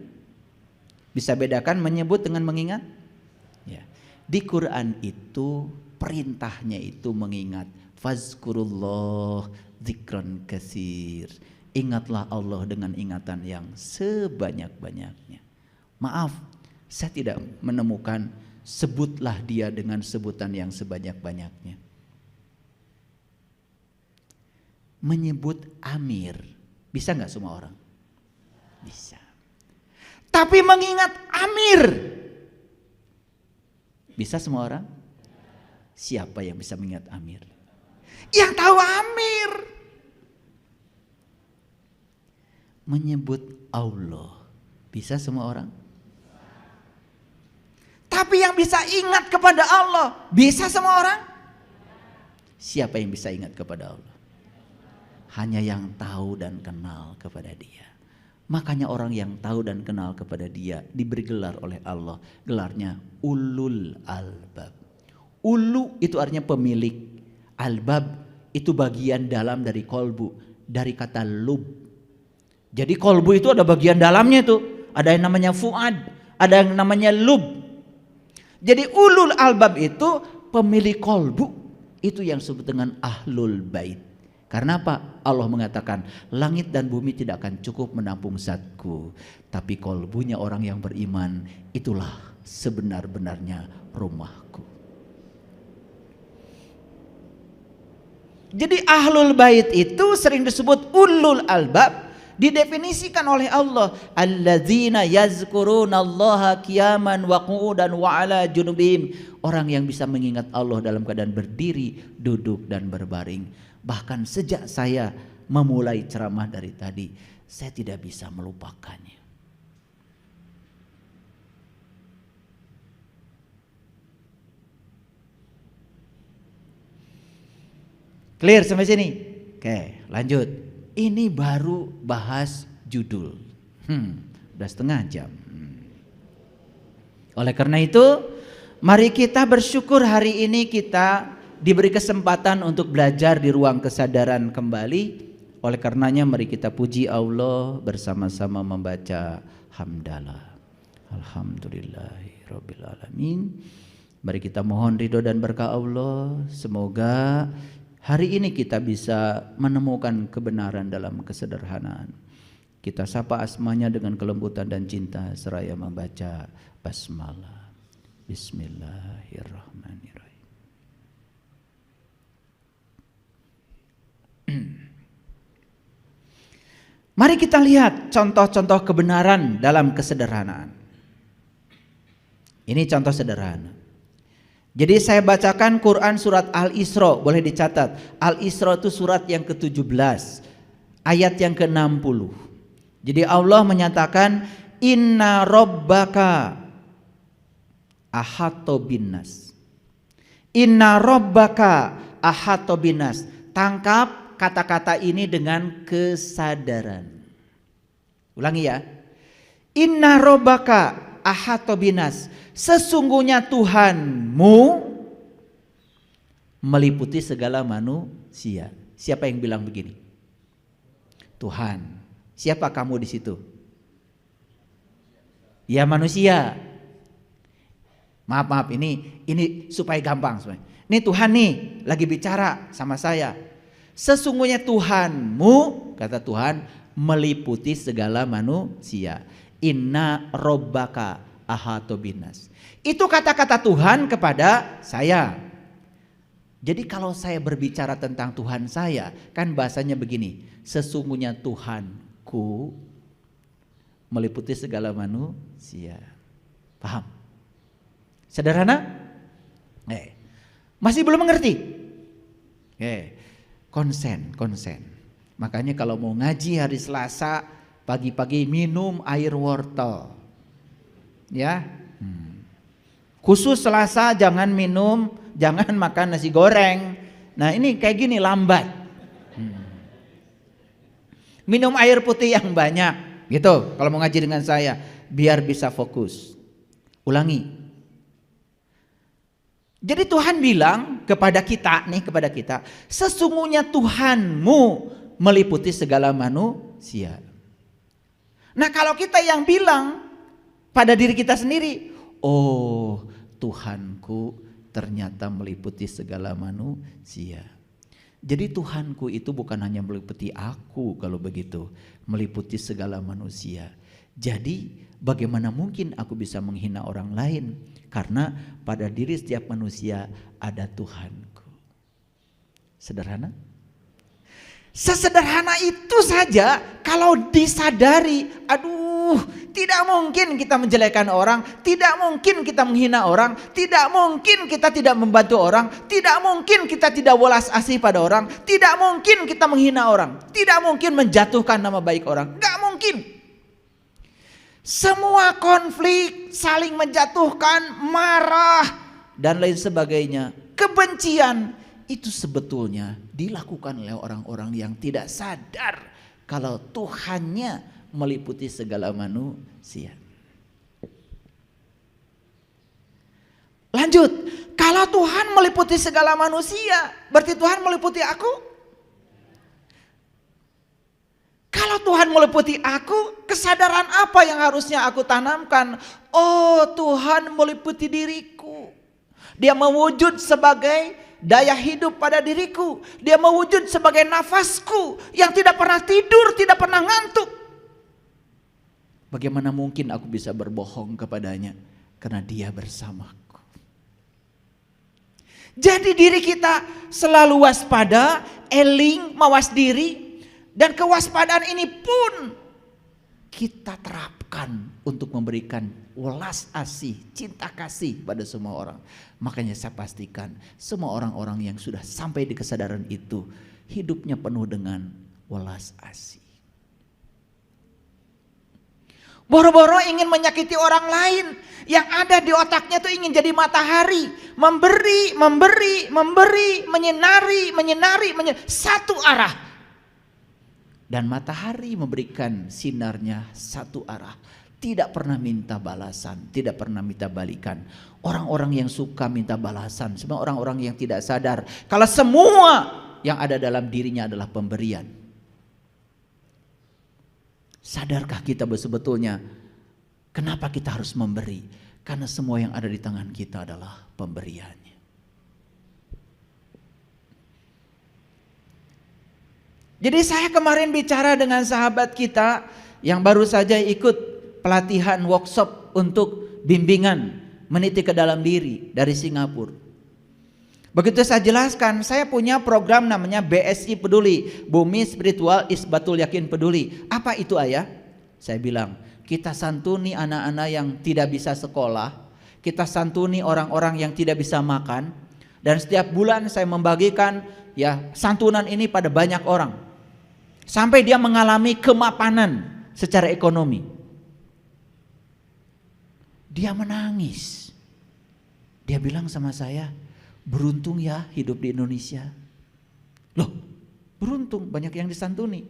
Bisa bedakan menyebut dengan mengingat? Ya. Di Quran itu perintahnya itu mengingat. Fazkurullah dzikran katsir. Ingatlah Allah dengan ingatan yang sebanyak-banyaknya. Maaf, saya tidak menemukan sebutlah dia dengan sebutan yang sebanyak-banyaknya. Menyebut Amir, bisa gak semua orang? Bisa. Tapi mengingat Amir, bisa semua orang? Siapa yang bisa mengingat Amir? Yang tahu Amir. menyebut Allah. Bisa semua orang? Tapi yang bisa ingat kepada Allah, bisa semua orang? Siapa yang bisa ingat kepada Allah? Hanya yang tahu dan kenal kepada Dia. Makanya orang yang tahu dan kenal kepada Dia diberi gelar oleh Allah. Gelarnya ulul albab. Ulu itu artinya pemilik. Albab itu bagian dalam dari kolbu. Dari kata lub. Jadi kolbu itu ada bagian dalamnya itu. Ada yang namanya fuad. Ada yang namanya lub. Jadi ulul albab itu pemilik kolbu. Itu yang disebut dengan ahlul bait. Karena apa? Allah mengatakan langit dan bumi tidak akan cukup menampung zatku. Tapi kolbunya orang yang beriman itulah sebenar-benarnya rumahku. Jadi ahlul bait itu sering disebut ulul albab. Didefinisikan oleh Allah, alladzina yazkurunallaha qiyaman wa qu'udan wa ala junubihim. Orang yang bisa mengingat Allah dalam keadaan berdiri, duduk dan berbaring. Bahkan sejak saya memulai ceramah dari tadi, saya tidak bisa melupakannya. Clear sampai sini? Oke, lanjut. Ini baru bahas judul. Udah setengah jam. Oleh karena itu, mari kita bersyukur hari ini kita diberi kesempatan untuk belajar di ruang kesadaran kembali. Oleh karenanya mari kita puji Allah bersama-sama membaca hamdalah. Alhamdulillahirabbil alamin. Mari kita mohon ridho dan berkah Allah. Semoga hari ini kita bisa menemukan kebenaran dalam kesederhanaan. Kita sapa asmanya dengan kelembutan dan cinta seraya membaca basmalah. Bismillahirrahmanirrahim. Mari kita lihat contoh-contoh kebenaran dalam kesederhanaan. Ini contoh sederhana. Jadi saya bacakan Quran surat Al-Isra, boleh dicatat. Al-Isra itu surat yang ke-17, ayat yang ke-60. Jadi Allah menyatakan inna rabbaka ahato binnas. Inna rabbaka ahato binnas. Tangkap kata-kata ini dengan kesadaran. Ulangi ya. Inna rabbaka ahato binnas. Sesungguhnya Tuhanmu meliputi segala manusia. Siapa yang bilang begini? Tuhan. Siapa kamu di situ? Ya manusia. Maaf ini supaya gampang. Ini Tuhan nih lagi bicara sama saya. Sesungguhnya Tuhanmu, kata Tuhan, meliputi segala manusia. Inna robbaka ahato binas. Itu kata-kata Tuhan kepada saya. Jadi kalau saya berbicara tentang Tuhan saya, kan bahasanya begini, sesungguhnya Tuhanku meliputi segala manusia. Paham? Sederhana? Masih belum mengerti? Konsen. Makanya kalau mau ngaji hari Selasa pagi-pagi minum air wortel. Ya. Khusus Selasa jangan makan nasi goreng. Nah, ini kayak gini lambat. Minum air putih yang banyak, gitu. Kalau mau ngaji dengan saya biar bisa fokus. Ulangi. Jadi Tuhan bilang kepada kita, sesungguhnya Tuhanmu meliputi segala manusia. Nah, kalau kita yang bilang pada diri kita sendiri, oh Tuhanku ternyata meliputi segala manusia. Jadi Tuhanku itu bukan hanya meliputi aku, kalau begitu meliputi segala manusia. Jadi bagaimana mungkin aku bisa menghina orang lain? Karena pada diri setiap manusia ada Tuhanku. Sederhana? Sesederhana itu saja kalau disadari, tidak mungkin kita menjelekkan orang, tidak mungkin kita menghina orang, tidak mungkin kita tidak membantu orang, tidak mungkin kita tidak welas asih pada orang, tidak mungkin kita menghina orang, tidak mungkin menjatuhkan nama baik orang, gak mungkin. mungkin. Semua konflik, saling menjatuhkan, marah, dan lain sebagainya, kebencian, itu sebetulnya dilakukan oleh orang-orang yang tidak sadar kalau Tuhannya meliputi segala manusia. Lanjut, kalau Tuhan meliputi segala manusia, berarti Tuhan meliputi aku? Kalau Tuhan meliputi aku, kesadaran apa yang harusnya aku tanamkan? Oh, Tuhan meliputi diriku. Dia mewujud sebagai daya hidup pada diriku. Dia mewujud sebagai nafasku yang tidak pernah tidur, tidak pernah ngantuk. Bagaimana mungkin aku bisa berbohong kepadanya? Karena dia bersamaku. Jadi diri kita selalu waspada, eling, mawas diri. Dan kewaspadaan ini pun kita terapkan untuk memberikan welas asih, cinta kasih pada semua orang. Makanya saya pastikan semua orang-orang yang sudah sampai di kesadaran itu hidupnya penuh dengan welas asih. Boro-boro ingin menyakiti orang lain, yang ada di otaknya tuh ingin jadi matahari, memberi, menyinari, satu arah. Dan matahari memberikan sinarnya satu arah. Tidak pernah minta balasan, tidak pernah minta balikan. Orang-orang yang suka minta balasan, semua orang-orang yang tidak sadar kalau semua yang ada dalam dirinya adalah pemberian. Sadarkah kita sebetulnya kenapa kita harus memberi? Karena semua yang ada di tangan kita adalah pemberiannya. Jadi saya kemarin bicara dengan sahabat kita yang baru saja ikut pelatihan workshop untuk bimbingan meniti ke dalam diri dari Singapura. Begitu saya jelaskan, saya punya program namanya BSI Peduli, Bumi Spiritual Isbatul Yakin Peduli. Apa itu ayah? Saya bilang, kita santuni anak-anak yang tidak bisa sekolah, kita santuni orang-orang yang tidak bisa makan, dan setiap bulan saya membagikan santunan ini pada banyak orang. Sampai dia mengalami kemapanan secara ekonomi. Dia menangis. Dia bilang sama saya, beruntung ya hidup di Indonesia. Loh, beruntung banyak yang disantuni.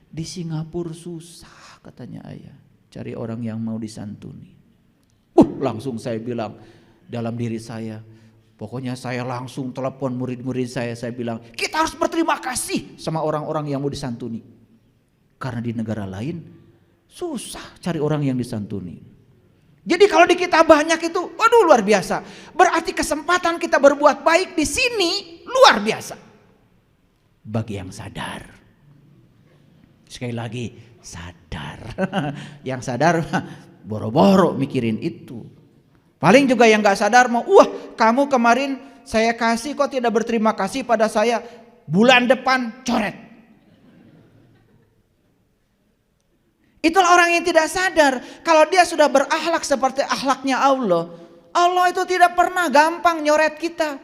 Di Singapura susah katanya ayah, cari orang yang mau disantuni. Langsung saya bilang dalam diri saya, pokoknya saya langsung telepon murid-murid saya bilang, kita harus berterima kasih sama orang-orang yang mau disantuni. Karena di negara lain susah cari orang yang disantuni. Jadi kalau di kita banyak itu, waduh luar biasa. Berarti kesempatan kita berbuat baik di sini luar biasa. Bagi yang sadar. Sekali lagi, sadar. Yang sadar boro-boro mikirin itu. Paling juga yang gak sadar mau, kamu kemarin saya kasih kok tidak berterima kasih pada saya, bulan depan coret. Itulah orang yang tidak sadar kalau dia sudah berakhlak seperti akhlaknya Allah. Allah itu tidak pernah gampang nyoret kita.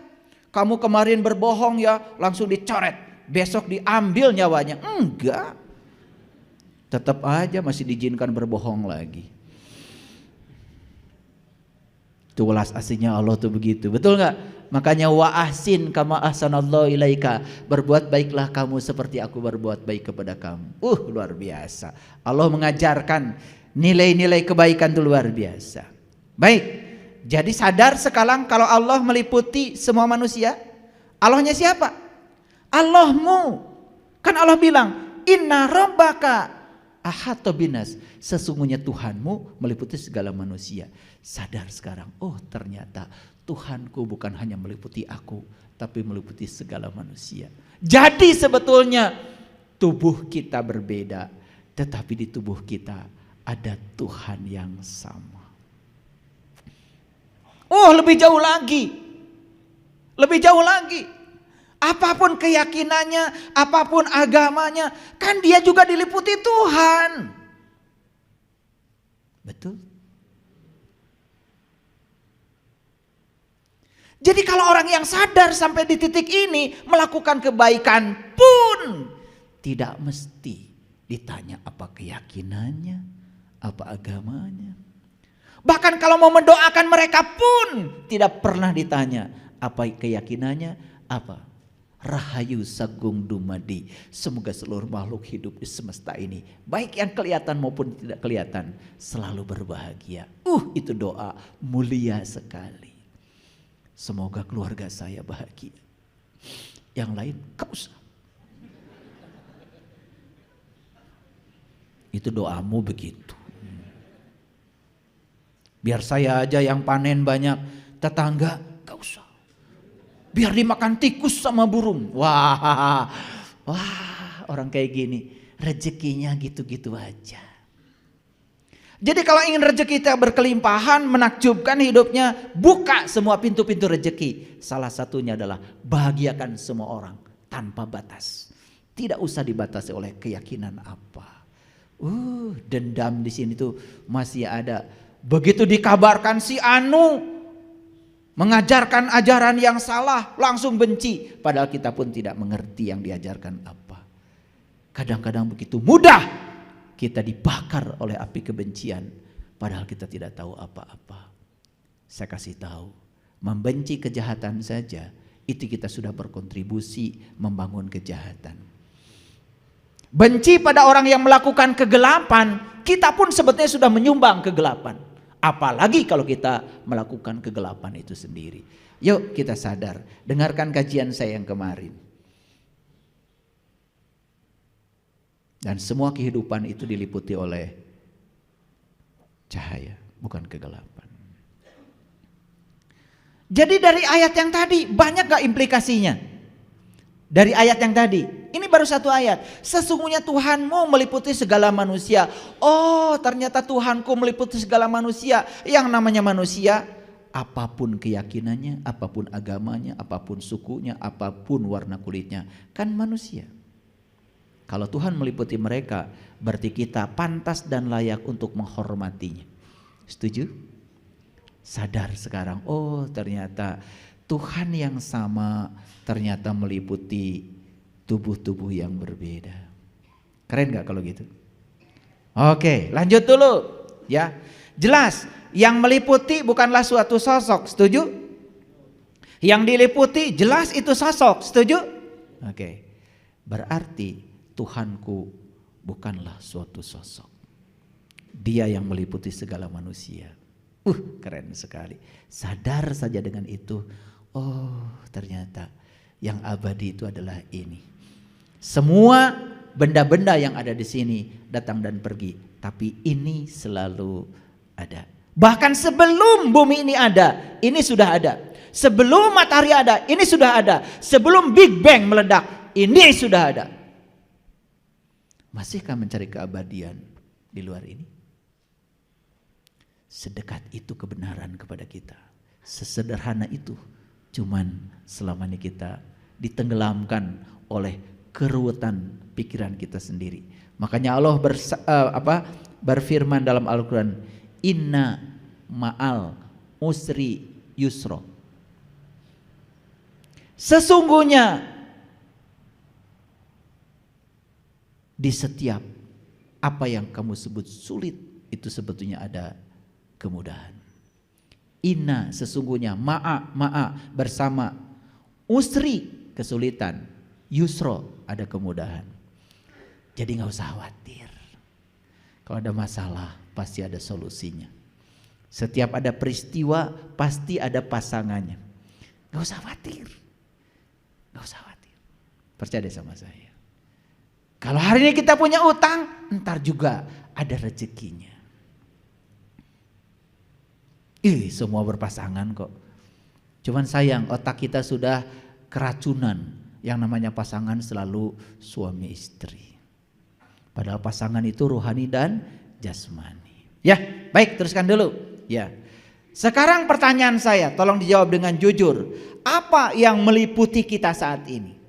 Kamu kemarin berbohong ya langsung dicoret, besok diambil nyawanya. Enggak. Tetap aja masih diizinkan berbohong lagi. Itu welas asihnya Allah tuh begitu, betul nggak? Makanya wa ahsin kama ahsanallahu ilaika, berbuat baiklah kamu seperti aku berbuat baik kepada kamu. Luar biasa. Allah mengajarkan nilai-nilai kebaikan itu luar biasa. Baik, jadi sadar sekarang kalau Allah meliputi semua manusia. Allahnya siapa? Allahmu. Kan Allah bilang, inna rabbaka ahata binas, sesungguhnya Tuhanmu meliputi segala manusia. Sadar sekarang, ternyata Tuhanku bukan hanya meliputi aku, tapi meliputi segala manusia. Jadi sebetulnya tubuh kita berbeda, tetapi di tubuh kita ada Tuhan yang sama. Lebih jauh lagi. Lebih jauh lagi. Apapun keyakinannya, apapun agamanya, kan dia juga diliputi Tuhan. Betul? Jadi kalau orang yang sadar sampai di titik ini melakukan kebaikan pun tidak mesti ditanya apa keyakinannya, apa agamanya. Bahkan kalau mau mendoakan mereka pun tidak pernah ditanya apa keyakinannya, apa. Rahayu Sagung Dumadi, semoga seluruh makhluk hidup di semesta ini, baik yang kelihatan maupun tidak kelihatan, selalu berbahagia. Itu doa mulia sekali. Semoga keluarga saya bahagia. Yang lain gak usah. Itu doamu begitu. Biar saya aja yang panen banyak, tetangga gak usah. Biar dimakan tikus sama burung. Wah, orang kayak gini rezekinya gitu-gitu aja. Jadi kalau ingin rezeki kita berkelimpahan, menakjubkan hidupnya, buka semua pintu-pintu rezeki. Salah satunya adalah bahagiakan semua orang tanpa batas. Tidak usah dibatasi oleh keyakinan apa. Dendam di sini tuh masih ada. Begitu dikabarkan si Anu mengajarkan ajaran yang salah, langsung benci. Padahal kita pun tidak mengerti yang diajarkan apa. Kadang-kadang begitu mudah kita dibakar oleh api kebencian. Padahal kita tidak tahu apa-apa. Saya kasih tahu, membenci kejahatan saja, itu kita sudah berkontribusi membangun kejahatan. Benci pada orang yang melakukan kegelapan, kita pun sebetulnya sudah menyumbang kegelapan. Apalagi kalau kita melakukan kegelapan itu sendiri. Yuk kita sadar, dengarkan kajian saya yang kemarin. Dan semua kehidupan itu diliputi oleh cahaya, bukan kegelapan. Jadi dari ayat yang tadi banyak gak implikasinya? Dari ayat yang tadi, ini baru satu ayat. Sesungguhnya Tuhanmu meliputi segala manusia. Oh, ternyata Tuhanku meliputi segala manusia. Yang namanya manusia, apapun keyakinannya, apapun agamanya, apapun sukunya, apapun warna kulitnya, kan manusia. Kalau Tuhan meliputi mereka, berarti kita pantas dan layak untuk menghormatinya. Setuju? Sadar sekarang, oh ternyata Tuhan yang sama ternyata meliputi tubuh-tubuh yang berbeda. Keren gak kalau gitu? Oke, lanjut dulu ya. Jelas, yang meliputi bukanlah suatu sosok, setuju? Yang diliputi jelas itu sosok, setuju? Oke, berarti Tuhanku bukanlah suatu sosok. Dia yang meliputi segala manusia. Keren sekali. Sadar saja dengan itu, oh ternyata yang abadi itu adalah ini. Semua benda-benda yang ada di sini datang dan pergi, tapi ini selalu ada. Bahkan sebelum bumi ini ada, ini sudah ada. Sebelum matahari ada, ini sudah ada. Sebelum Big Bang meledak, ini sudah ada. Masihkah mencari keabadian di luar ini? Sedekat itu kebenaran kepada kita. Sesederhana itu. Cuman selama ini kita ditenggelamkan oleh keruwetan pikiran kita sendiri. Makanya Allah berfirman dalam Al-Quran, Inna ma'al usri yusro. Sesungguhnya di setiap apa yang kamu sebut sulit, itu sebetulnya ada kemudahan. Inna sesungguhnya, ma'a bersama, usri kesulitan, yusro ada kemudahan. Jadi gak usah khawatir. Kalau ada masalah pasti ada solusinya. Setiap ada peristiwa pasti ada pasangannya. Gak usah khawatir. Gak usah khawatir. Percaya sama saya. Kalau hari ini kita punya utang, ntar juga ada rezekinya. Semua berpasangan kok. Cuman sayang otak kita sudah keracunan. Yang namanya pasangan selalu suami istri. Padahal pasangan itu rohani dan jasmani. Ya, baik, teruskan dulu. Ya. Sekarang pertanyaan saya, tolong dijawab dengan jujur. Apa yang meliputi kita saat ini?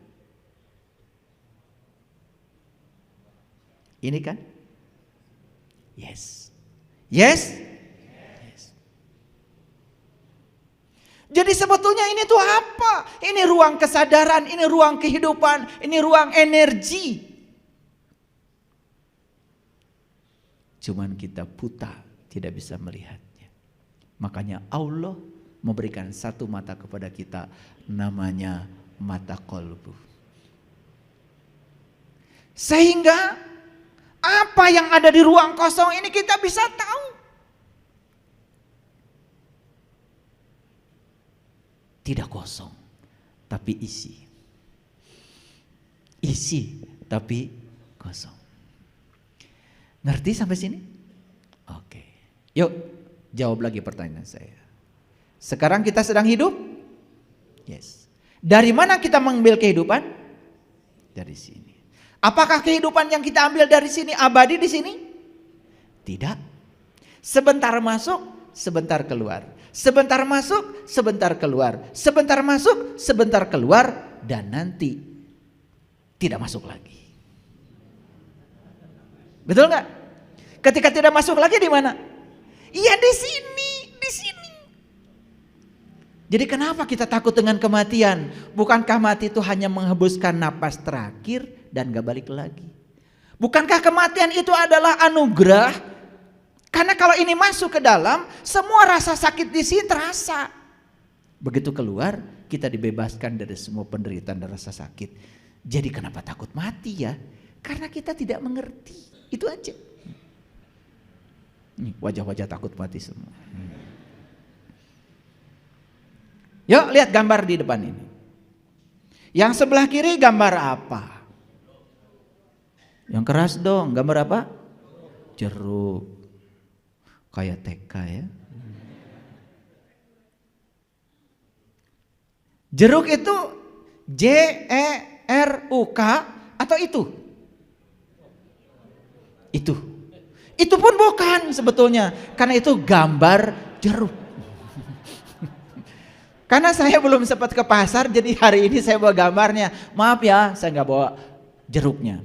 Ini kan? Yes. Yes? Jadi sebetulnya ini tuh apa? Ini ruang kesadaran, ini ruang kehidupan, ini ruang energi. cuman kita buta, tidak bisa melihatnya. Makanya Allah memberikan satu mata kepada kita, namanya mata kolbu. Sehingga apa yang ada di ruang kosong ini kita bisa tahu. Tidak kosong, tapi isi. Isi, tapi kosong. Ngerti sampai sini? Oke. Yuk, jawab lagi pertanyaan saya. Sekarang kita sedang hidup? Yes. Dari mana kita mengambil kehidupan? Dari sini. Apakah kehidupan yang kita ambil dari sini abadi di sini? Tidak. Sebentar masuk, sebentar keluar. Sebentar masuk, sebentar keluar. Sebentar masuk, sebentar keluar, dan nanti tidak masuk lagi. Betul nggak? Ketika tidak masuk lagi di mana? Iya di sini, di sini. Jadi kenapa kita takut dengan kematian? Bukankah mati itu hanya menghembuskan napas terakhir dan gak balik lagi? Bukankah kematian itu adalah anugerah? Karena kalau ini masuk ke dalam, semua rasa sakit di sini terasa. Begitu keluar, kita dibebaskan dari semua penderitaan dan rasa sakit. Jadi kenapa takut mati ya? Karena kita tidak mengerti. Itu aja. Nih, wajah-wajah takut mati semua. Yuk lihat gambar di depan ini. Yang sebelah kiri gambar apa? Yang keras dong, gambar apa? Jeruk. Kayak TK ya. Jeruk itu JERUK atau itu? Itu pun bukan sebetulnya, karena itu gambar jeruk. Karena saya belum sempat ke pasar, jadi hari ini saya bawa gambarnya. Maaf ya, saya nggak bawa jeruknya.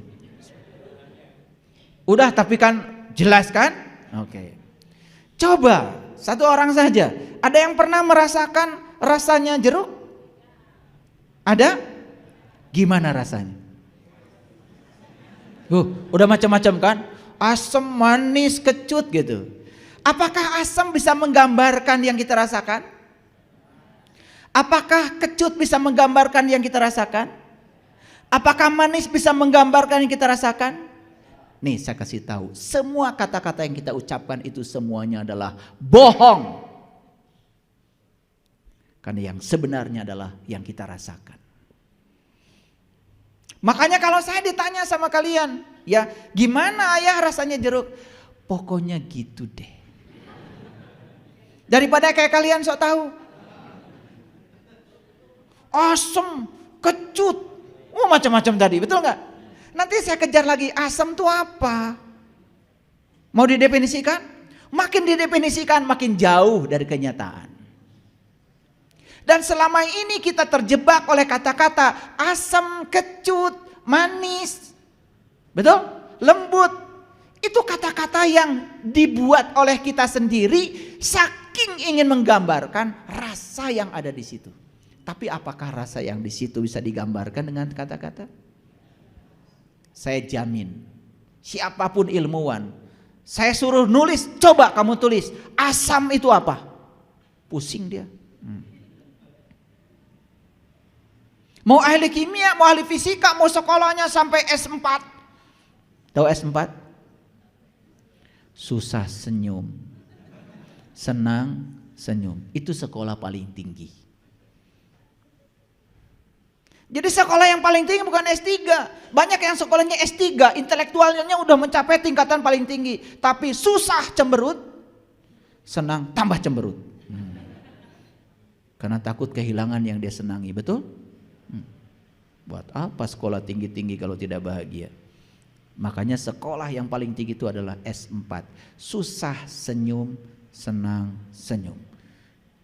Udah, tapi kan jelas kan? Oke. Coba satu orang saja. Ada yang pernah merasakan rasanya jeruk? Ada? Gimana rasanya? Udah macam-macam kan? Asam, manis, kecut gitu. Apakah asam bisa menggambarkan yang kita rasakan? Apakah kecut bisa menggambarkan yang kita rasakan? Apakah manis bisa menggambarkan yang kita rasakan? Nih saya kasih tahu, semua kata-kata yang kita ucapkan itu semuanya adalah bohong. Karena yang sebenarnya adalah yang kita rasakan. Makanya kalau saya ditanya sama kalian, ya gimana ayah rasanya jeruk? Pokoknya gitu deh. Daripada kayak kalian sok tahu. Asam, kecut, macam-macam tadi, betul nggak? Nanti saya kejar lagi, asam itu apa? Mau didefinisikan? Makin didefinisikan makin jauh dari kenyataan. Dan selama ini kita terjebak oleh kata-kata asam, kecut, manis. Betul? Lembut. Itu kata-kata yang dibuat oleh kita sendiri saking ingin menggambarkan rasa yang ada di situ. Tapi apakah rasa yang di situ bisa digambarkan dengan kata-kata? Saya jamin, siapapun ilmuwan, saya suruh nulis, coba kamu tulis, asam itu apa? Pusing dia. Mau ahli kimia, mau ahli fisika, mau sekolahnya sampai S4. Tahu S4? Susah senyum, senang senyum. Itu sekolah paling tinggi. Jadi sekolah yang paling tinggi bukan S3. Banyak yang sekolahnya S3, intelektualnya udah mencapai tingkatan paling tinggi. Tapi susah cemberut, senang tambah cemberut. Karena takut kehilangan yang dia senangi, betul? Buat apa sekolah tinggi-tinggi kalau tidak bahagia? Makanya sekolah yang paling tinggi itu adalah S4. Susah senyum, senang senyum.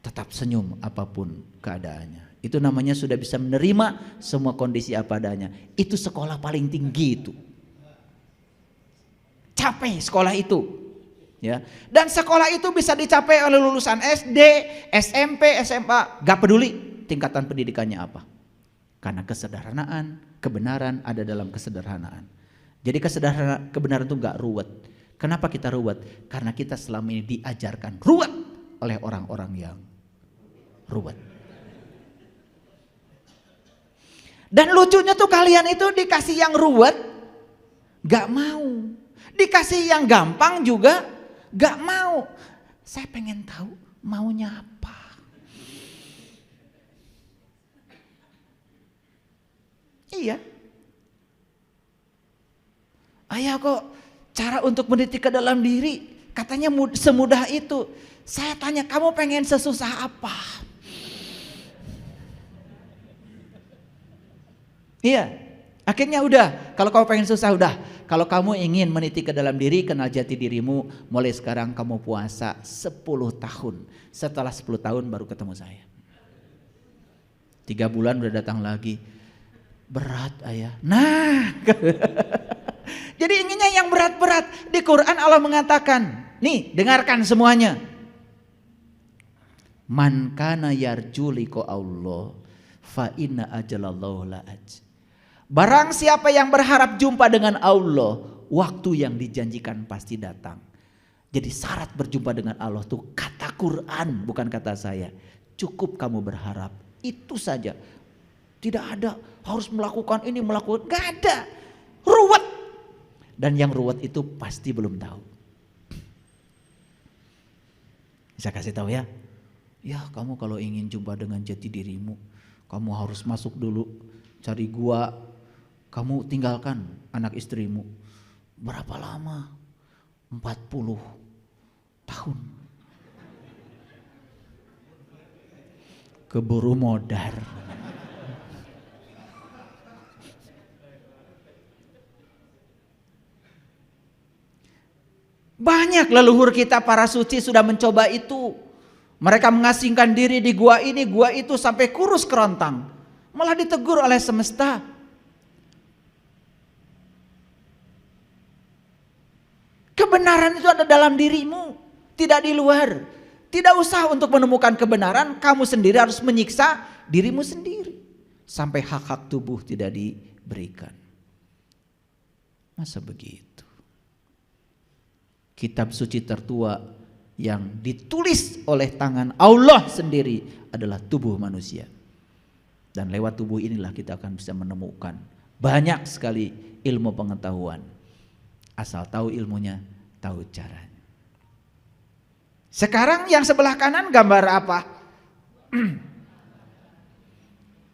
Tetap senyum apapun keadaannya. Itu namanya sudah bisa menerima semua kondisi apa adanya. Itu sekolah paling tinggi itu. Capai sekolah itu. Ya. Dan sekolah itu bisa dicapai oleh lulusan SD, SMP, SMA. Gak peduli tingkatan pendidikannya apa. Karena kesederhanaan, kebenaran ada dalam kesederhanaan. Jadi kebenaran itu gak ruwet. Kenapa kita ruwet? Karena kita selama ini diajarkan ruwet oleh orang-orang yang ruwet. Dan lucunya tuh kalian itu dikasih yang ruwet gak mau, dikasih yang gampang juga gak mau. Saya pengen tahu maunya apa. Iya. Ayah kok cara untuk mendidik ke dalam diri katanya semudah itu. Saya tanya, kamu pengen sesusah apa? Iya. Akhirnya udah, kalau kamu pengen susah udah. Kalau kamu ingin meniti ke dalam diri, kenal jati dirimu, mulai sekarang kamu puasa 10 tahun. Setelah 10 tahun baru ketemu saya. 3 bulan udah datang lagi. Berat ayah. Nah. Jadi inginnya yang berat-berat. Di Quran Allah mengatakan, nih dengarkan semuanya. Man kana yarju liqa Allah fa inna ajalallahu la'aj. Barang siapa yang berharap jumpa dengan Allah, waktu yang dijanjikan pasti datang. Jadi syarat berjumpa dengan Allah tuh kata Quran, bukan kata saya. Cukup kamu berharap, itu saja. Tidak ada harus melakukan ini, melakukan, gak ada. Ruwet. Dan yang ruwet itu pasti belum tahu. Bisa kasih tahu ya. Ya kamu kalau ingin jumpa dengan jati dirimu, kamu harus masuk dulu, cari gua. Kamu tinggalkan anak istrimu. Berapa lama? 40 tahun. Keburu modar. Banyak leluhur kita para suci sudah mencoba itu. Mereka mengasingkan diri di gua ini, gua itu sampai kurus kerontang. Malah ditegur oleh semesta. Kebenaran itu ada dalam dirimu, tidak di luar. Tidak usah untuk menemukan kebenaran, kamu sendiri harus menyiksa dirimu sendiri. Sampai hak-hak tubuh tidak diberikan. Masa begitu? Kitab suci tertua yang ditulis oleh tangan Allah sendiri adalah tubuh manusia. Dan lewat tubuh inilah kita akan bisa menemukan banyak sekali ilmu pengetahuan. Asal tahu ilmunya, tahu caranya. Sekarang yang sebelah kanan gambar apa?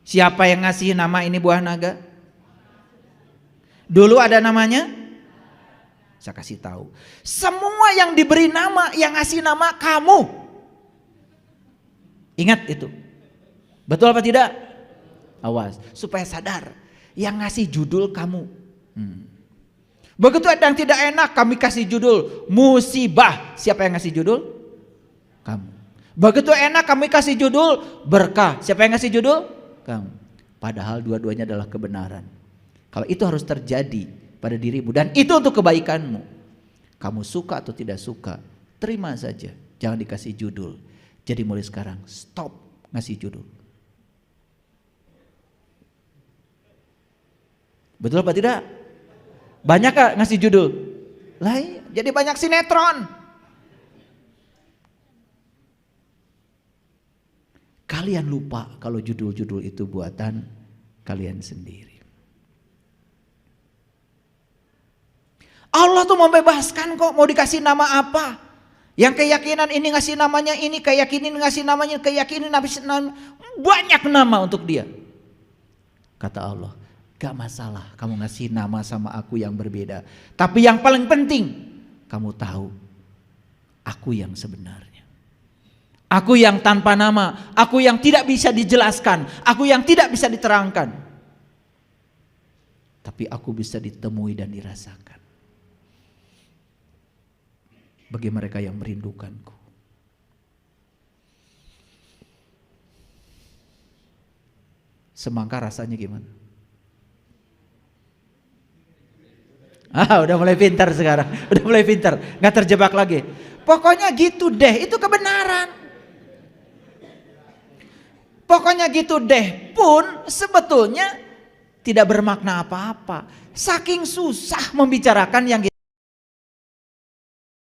Siapa yang ngasih nama ini buah naga? Dulu ada namanya? Saya kasih tahu. Semua yang diberi nama, yang ngasih nama kamu. Ingat itu. Betul apa tidak? Awas, supaya sadar. Yang ngasih judul kamu. Begitu ada yang tidak enak, kami kasih judul musibah. Siapa yang ngasih judul? Kamu. Begitu enak kami kasih judul berkah. Siapa yang ngasih judul? Kamu. Padahal dua-duanya adalah kebenaran. Kalau itu harus terjadi pada dirimu dan itu untuk kebaikanmu. Kamu suka atau tidak suka, terima saja. Jangan dikasih judul. Jadi mulai sekarang stop ngasih judul. Betul apa tidak? Banyak gak ngasih judul? Lah, jadi banyak sinetron. Kalian lupa kalau judul-judul itu buatan kalian sendiri. Allah tuh membebaskan kok, mau dikasih nama apa? Yang keyakinan ini ngasih namanya ini, keyakinan ngasih namanya, keyakinan banyak nama untuk dia. Kata Allah, gak masalah kamu ngasih nama sama aku yang berbeda. Tapi yang paling penting, kamu tahu aku yang sebenarnya. Aku yang tanpa nama, aku yang tidak bisa dijelaskan, aku yang tidak bisa diterangkan. Tapi aku bisa ditemui dan dirasakan. Bagi mereka yang merindukanku. Semangka rasanya gimana? Udah mulai pintar sekarang, udah mulai pintar, nggak terjebak lagi. Pokoknya gitu deh, itu kebenaran. Pokoknya gitu deh pun sebetulnya tidak bermakna apa-apa. Saking susah membicarakan yang